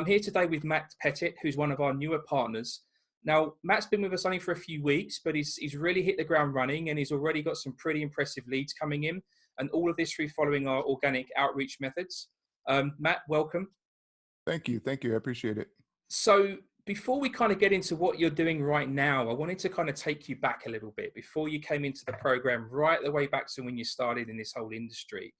I'm here today with Matt Pettit, who's one of our newer partners. Now, Matt's been with us only for a few weeks, but he's really hit the ground running and he's already got some pretty impressive leads coming in. And all of this through following our organic outreach methods. Matt, welcome. Thank you. Thank you. I appreciate it. So before we kind of get into what you're doing right now, I wanted to kind of take you back a little bit before you came into the program, right the way back to when you started in this whole industry.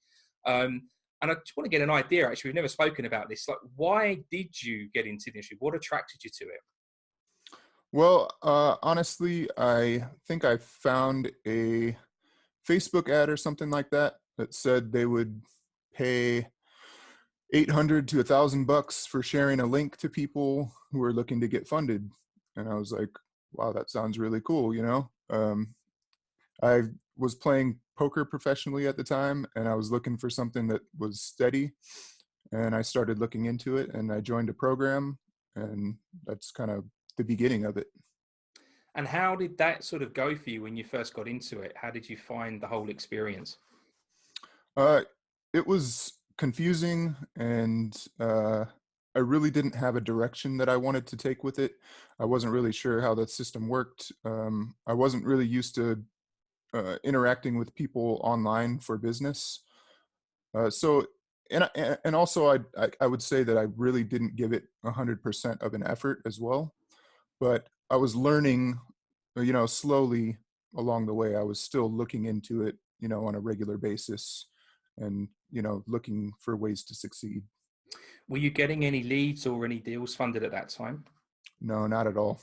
And I just want to get an idea, actually, we've never spoken about this. Like, why did you get into the industry? What attracted you to it? Well, honestly, I think I found a Facebook ad or something like that that said they would pay 800 to $1,000 for sharing a link to people who are looking to get funded. And I was like, wow, that sounds really cool, you know? I was playing poker professionally at the time, and I was looking for something that was steady. And I started looking into it, and I joined a program, and that's kind of the beginning of it. And how did that sort of go for you when you first got into it? How did you find the whole experience? Uh, it was confusing, and I really didn't have a direction that I wanted to take with it. I wasn't really sure how that system worked. I wasn't really used to interacting with people online for business. So, and also, I would say that I really didn't give it 100% of an effort as well. But I was learning, slowly along the way. I was still looking into it, on a regular basis, and looking for ways to succeed. Were you getting any leads or any deals funded at that time? No, not at all.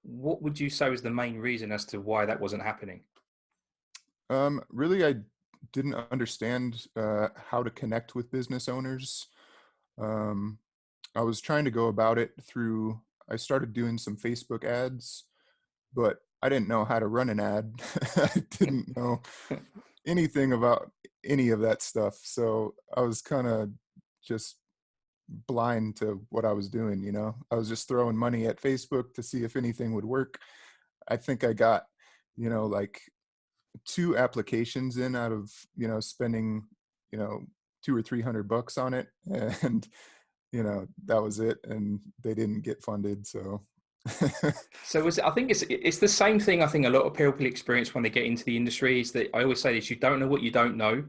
What would you say was the main reason as to why that wasn't happening? Really, I didn't understand how to connect with business owners. Um, I was trying to go about it through, I started doing some Facebook ads, but I didn't know how to run an ad. I didn't know anything about any of that stuff. So I was kind of just blind to what I was doing, I was just throwing money at Facebook to see if anything would work. I think I got, like 2 applications in out of, spending, you know, 2 or 300 bucks on it. And, that was it. And they didn't get funded. So So I think it's the same thing I think a lot of people experience when they get into the industry is that I always say this, you don't know what you don't know.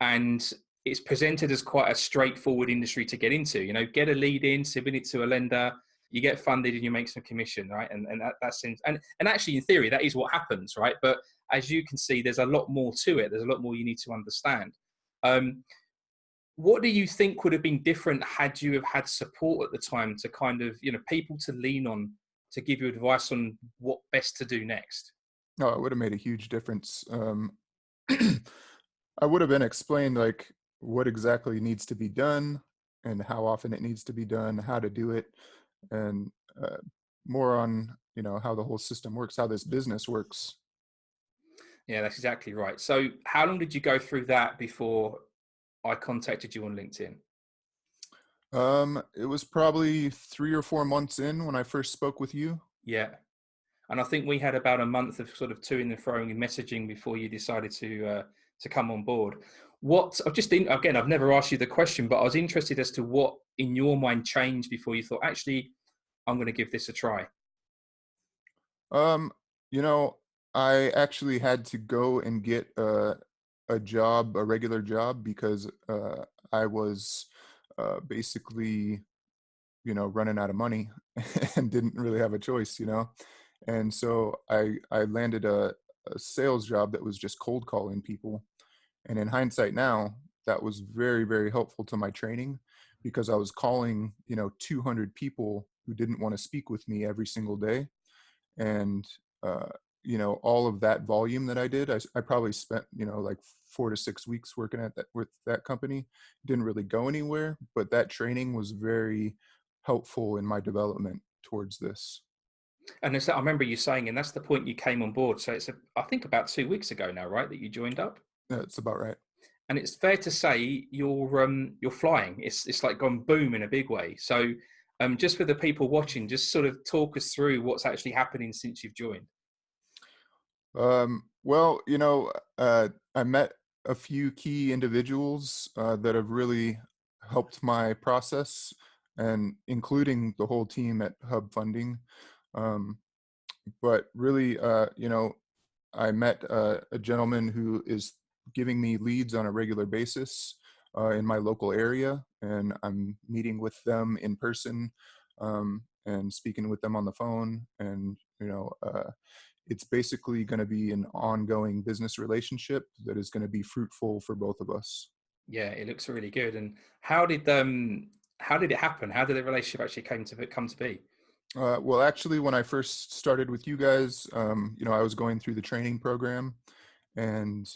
And it's presented as quite a straightforward industry to get into, get a lead in, submit it to a lender, you get funded and you make some commission, right? And that seems, and actually in theory, that is what happens, right? But as you can see, there's a lot more to it. There's a lot more you need to understand. Um, what do you think would have been different had you have had support at the time to kind of, people to lean on to give you advice on what best to do next? no, it would have made a huge difference. I would have been explained like what exactly needs to be done and how often it needs to be done, how to do it, and uh, more on, how the whole system works, how this business works. Yeah, that's exactly right. So how long did you go through that before I contacted you on LinkedIn? It was probably 3 or 4 months in when I first spoke with you. Yeah. And I think we had about a month of sort of toing and throwing and messaging before you decided to come on board. What I've just again, I've never asked you the question, but I was interested as to what in your mind changed before you thought, actually, I'm going to give this a try. Um, you know, I actually had to go and get a job, a regular job, because I was basically, running out of money and didn't really have a choice, And so I landed a sales job that was just cold calling people. And in hindsight now, that was very, very helpful to my training because I was calling, 200 people who didn't want to speak with me every single day. And, uh, all of that volume that I did, I probably spent, like 4 to 6 weeks working at that with that company. Didn't really go anywhere, but that training was very helpful in my development towards this. And I remember you saying, and that's the point you came on board. So I think about 2 weeks ago now, right, that you joined up. That's about right. And it's fair to say you're flying. It's like gone boom in a big way. So just for the people watching, just sort of talk us through what's actually happening since you've joined. Well, I met a few key individuals that have really helped my process. and including the whole team at Hub Funding. Um, but really, I met a gentleman who is giving me leads on a regular basis in my local area, and I'm meeting with them in person and speaking with them on the phone. And it's basically going to be an ongoing business relationship that is going to be fruitful for both of us. Yeah, it looks really good. And how did it happen? How did the relationship actually come to be? Well, actually, when I first started with you guys, I was going through the training program, and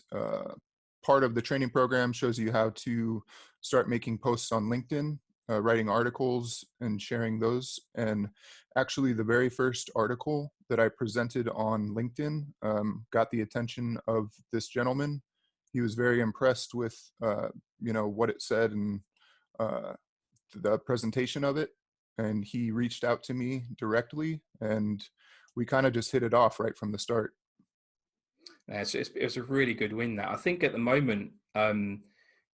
part of the training program shows you how to start making posts on LinkedIn, writing articles and sharing those. And actually, the very first article that I presented on LinkedIn got the attention of this gentleman. He was very impressed with, what it said and uh, the presentation of it, and he reached out to me directly, and we kind of just hit it off right from the start. Yeah, it was a really good win. That I think at the moment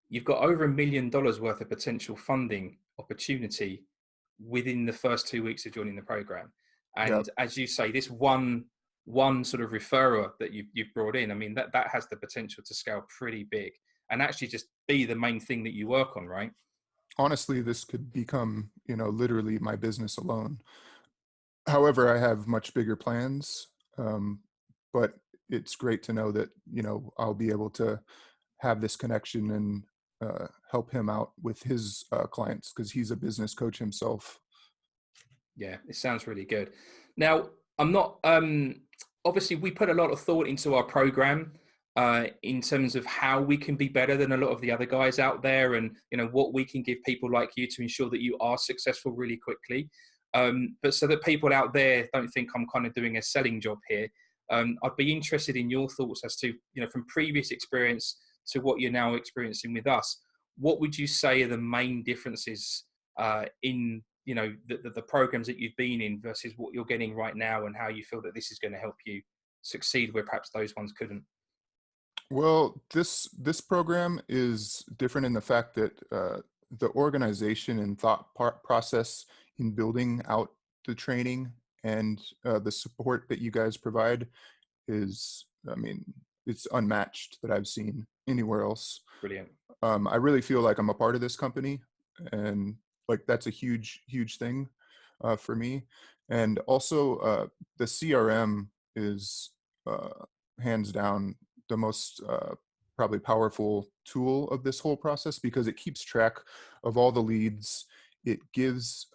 you've got over $1 million worth of potential funding opportunity within the first 2 weeks of joining the program. Yep. And as you say, this one sort of referrer that you've brought in, I mean that has the potential to scale pretty big and actually just be the main thing that you work on, right? Honestly, this could become, literally my business alone. However, I have much bigger plans, um, but it's great to know that, I'll be able to have this connection and help him out with his clients because he's a business coach himself. Yeah, it sounds really good. Now, I'm not obviously we put a lot of thought into our program in terms of how we can be better than a lot of the other guys out there, and what we can give people like you to ensure that you are successful really quickly. But so that people out there don't think I'm kind of doing a selling job here, I'd be interested in your thoughts as to from previous experience to what you're now experiencing with us. What would you say are the main differences in the programs that you've been in versus what you're getting right now, and how you feel that this is going to help you succeed where perhaps those ones couldn't? Well, this program is different in the fact that the organization and process in building out the training and the support that you guys provide is, I mean, it's unmatched that I've seen anywhere else. Brilliant. I really feel like I'm a part of this company, and like that's a huge, huge thing for me. And also, the CRM is hands down the most probably powerful tool of this whole process because it keeps track of all the leads. It gives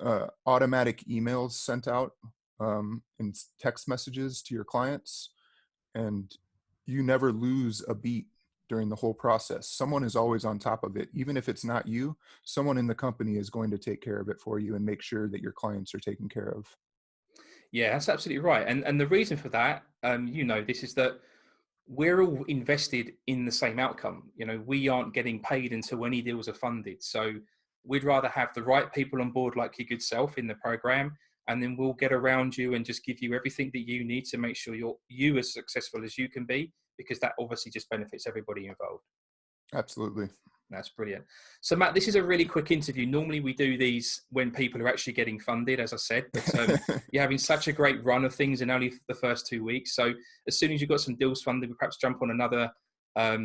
automatic emails sent out and text messages to your clients, and you never lose a beat during the whole process. Someone is always on top of it. Even if it's not you, someone in the company is going to take care of it for you and make sure that your clients are taken care of. Yeah, that's absolutely right. And the reason for that, this is that we're all invested in the same outcome. We aren't getting paid until any deals are funded. So we'd rather have the right people on board, like your good self, in the program, and then we'll get around you and just give you everything that you need to make sure you as successful as you can be, because that obviously just benefits everybody involved. Absolutely. That's brilliant. So, Matt, this is a really quick interview. Normally, we do these when people are actually getting funded, as I said, but you're having such a great run of things in only the first 2 weeks. So, as soon as you've got some deals funded, we perhaps jump on another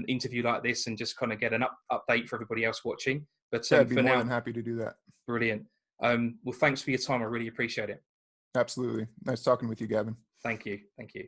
interview like this and just kind of get an update for everybody else watching. But Yeah, I'd be for more than now, happy to do that. brilliant. Well, thanks for your time. I really appreciate it. Absolutely. Nice talking with you, Gavin. Thank you. Thank you.